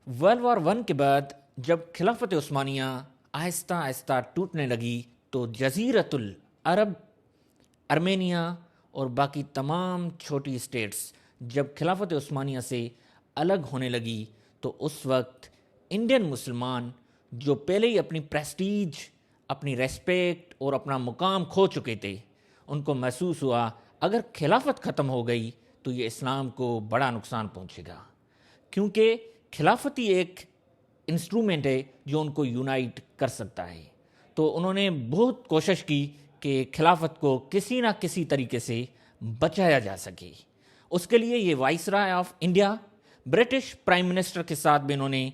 World war one کے بعد جب خلافت عثمانیہ آہستہ آہستہ ٹوٹنے لگی تو جزیرۃ العرب، ارمینیا اور باقی تمام چھوٹی اسٹیٹس جب خلافت عثمانیہ سے الگ ہونے لگی تو اس وقت انڈین مسلمان جو پہلے ہی اپنی پریسٹیج، اپنی ریسپیکٹ اور اپنا مقام کھو چکے تھے، ان کو محسوس ہوا اگر خلافت ختم ہو گئی تو یہ اسلام کو بڑا نقصان پہنچے گا، کیونکہ خلافت ہی ایک انسٹرومنٹ ہے جو ان کو یونائٹ کر سکتا ہے۔ تو انہوں نے بہت کوشش کی کہ خلافت کو کسی نہ کسی طریقے سے بچایا جا سکے۔ اس کے لیے یہ viceroy of India, British prime minister کے ساتھ بھی انہوں نے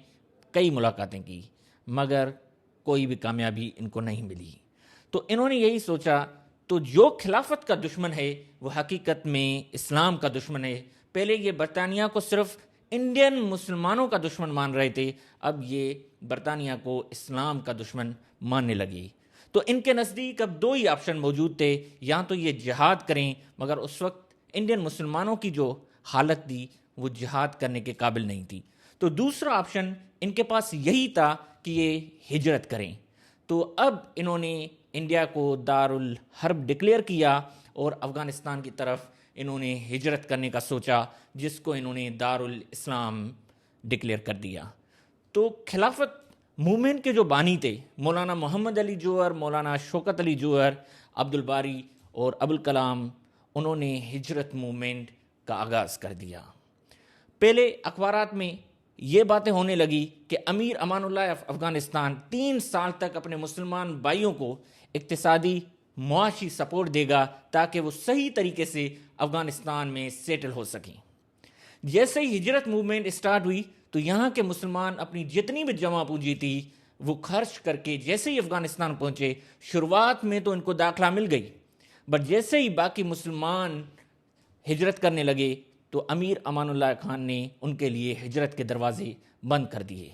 کئی ملاقاتیں کی، مگر کوئی بھی کامیابی ان کو نہیں ملی۔ تو انہوں نے یہی سوچا تو جو خلافت کا دشمن ہے وہ حقیقت میں اسلام کا دشمن ہے۔ پہلے یہ برطانیہ کو صرف انڈین مسلمانوں کا دشمن مان رہے تھے، اب یہ برطانیہ کو اسلام کا دشمن ماننے لگے۔ تو ان کے نزدیک اب دو ہی آپشن موجود تھے، یا تو یہ جہاد کریں، مگر اس وقت انڈین مسلمانوں کی جو حالت تھی وہ جہاد کرنے کے قابل نہیں تھی۔ تو دوسرا آپشن ان کے پاس یہی تھا کہ یہ ہجرت کریں۔ تو اب انہوں نے انڈیا کو دار الحرب ڈکلیئر کیا اور افغانستان کی طرف انہوں نے ہجرت کرنے کا سوچا، جس کو انہوں نے دار الاسلام ڈکلیئر کر دیا۔ تو خلافت موومنٹ کے جو بانی تھے مولانا محمد علی جوہر، مولانا شوکت علی جوہر، عبد الباری اور ابوالکلام، انہوں نے ہجرت موومنٹ کا آغاز کر دیا۔ پہلے اخبارات میں یہ باتیں ہونے لگی کہ امیر امان اللہ افغانستان 3 سال تک اپنے مسلمان بھائیوں کو اقتصادی معاشی سپورٹ دے گا تاکہ وہ صحیح طریقے سے افغانستان میں سیٹل ہو سکیں۔ جیسے ہی ہجرت موومنٹ اسٹارٹ ہوئی تو یہاں کے مسلمان اپنی جتنی بھی جمع پونجی تھی وہ خرچ کر کے جیسے ہی افغانستان پہنچے، شروعات میں تو ان کو داخلہ مل گئی، بٹ جیسے ہی باقی مسلمان ہجرت کرنے لگے تو امیر امان اللہ خان نے ان کے لیے ہجرت کے دروازے بند کر دیے۔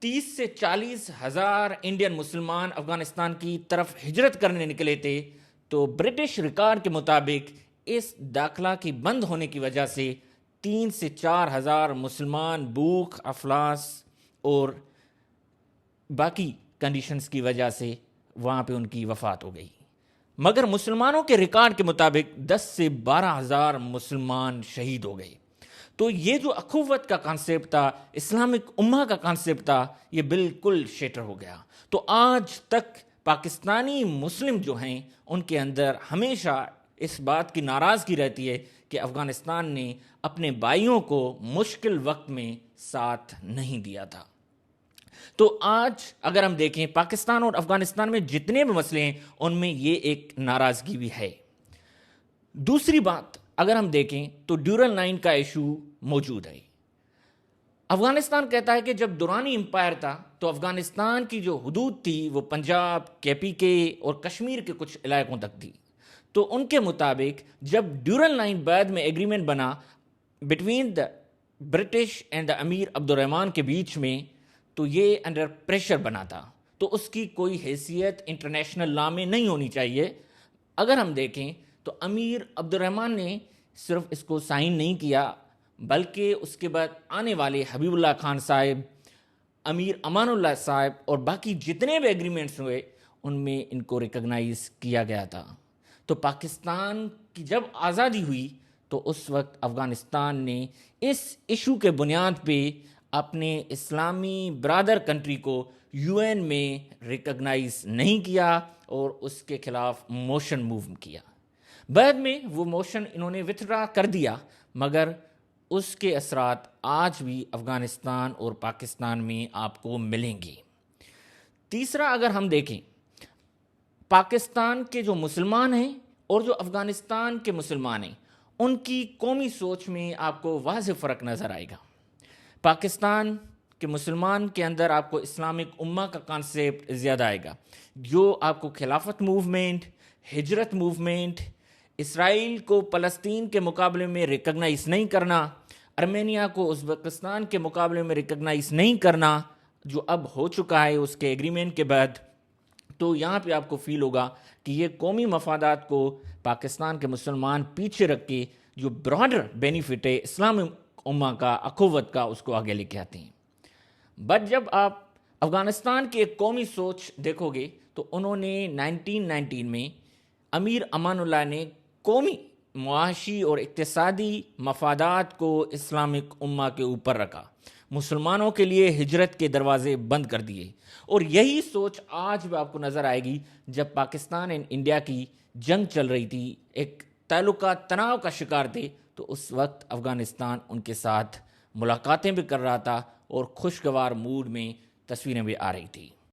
30 سے 40 ہزار انڈین مسلمان افغانستان کی طرف ہجرت کرنے نکلے تھے، تو برٹش ریکارڈ کے مطابق اس داخلہ کی بند ہونے کی وجہ سے 3 سے 4 ہزار مسلمان بھوک، افلاس اور باقی کنڈیشنز کی وجہ سے وہاں پہ ان کی وفات ہو گئی۔ مگر مسلمانوں کے ریکارڈ کے مطابق 10 سے 12 ہزار مسلمان شہید ہو گئے۔ تو یہ جو اخوت کا کانسیپٹ تھا، اسلامک امہ کا کانسیپٹ تھا، یہ بالکل شیٹر ہو گیا۔ تو آج تک پاکستانی مسلم جو ہیں ان کے اندر ہمیشہ اس بات کی ناراضگی رہتی ہے کہ افغانستان نے اپنے بھائیوں کو مشکل وقت میں ساتھ نہیں دیا تھا۔ تو آج اگر ہم دیکھیں پاکستان اور افغانستان میں جتنے بھی مسئلے ہیں ان میں یہ ایک ناراضگی بھی ہے۔ دوسری بات اگر ہم دیکھیں تو ڈیورل لائن کا ایشو موجود ہے۔ افغانستان کہتا ہے کہ جب دورانی امپائر تھا تو افغانستان کی جو حدود تھی وہ پنجاب، KPK اور کشمیر کے کچھ علاقوں تک تھی۔ تو ان کے مطابق جب ڈیورل لائن بعد میں ایگریمنٹ بنا between the British and the Amir Abdur Rahman کے بیچ میں، تو یہ انڈر پریشر بنا تھا، تو اس کی کوئی حیثیت انٹرنیشنل لا میں نہیں ہونی چاہیے۔ اگر ہم دیکھیں تو امیر عبد الرحمان نے صرف اس کو سائن نہیں کیا، بلکہ اس کے بعد آنے والے حبیب اللہ خان صاحب، امیر امان اللہ صاحب اور باقی جتنے بھی ایگریمنٹس ہوئے ان میں ان کو ریکگنائز کیا گیا تھا۔ تو پاکستان کی جب آزادی ہوئی تو اس وقت افغانستان نے اس ایشو کے بنیاد پہ اپنے اسلامی برادر کنٹری کو UN میں ریکگنائز نہیں کیا اور اس کے خلاف موشن موو کیا۔ بعد میں وہ موشن انہوں نے وتھڈرا کر دیا، مگر اس کے اثرات آج بھی افغانستان اور پاکستان میں آپ کو ملیں گے۔ تیسرا اگر ہم دیکھیں پاکستان کے جو مسلمان ہیں اور جو افغانستان کے مسلمان ہیں ان کی قومی سوچ میں آپ کو واضح فرق نظر آئے گا۔ پاکستان کے مسلمان کے اندر آپ کو اسلامک امہ کا کانسیپٹ زیادہ آئے گا، جو آپ کو خلافت موومنٹ، ہجرت موومنٹ، اسرائیل کو فلسطین کے مقابلے میں ریکگنائز نہیں کرنا، ارمینیا کو ازبکستان کے مقابلے میں ریکگنائز نہیں کرنا، جو اب ہو چکا ہے اس کے ایگریمنٹ کے بعد، تو یہاں پہ آپ کو فیل ہوگا کہ یہ قومی مفادات کو پاکستان کے مسلمان پیچھے رکھ کے جو براڈر بینیفٹ ہے اسلامک امہ کا، اخوت کا، اس کو آگے لے کے آتے ہیں. بٹ جب آپ افغانستان کی ایک قومی سوچ دیکھو گے تو انہوں نے 1919 میں امیر امان اللہ نے قومی، معاشی اور اقتصادی مفادات کو اسلامک امہ کے اوپر رکھا، مسلمانوں کے لیے ہجرت کے دروازے بند کر دیے. اور یہی سوچ آج بھی آپ کو نظر آئے گی. جب پاکستان اینڈ انڈیا کی جنگ چل رہی تھی، ایک تعلقات تناؤ کا شکار تھے، تو اس وقت افغانستان ان کے ساتھ ملاقاتیں بھی کر رہا تھا اور خوشگوار موڈ میں تصویریں بھی آ رہی تھی.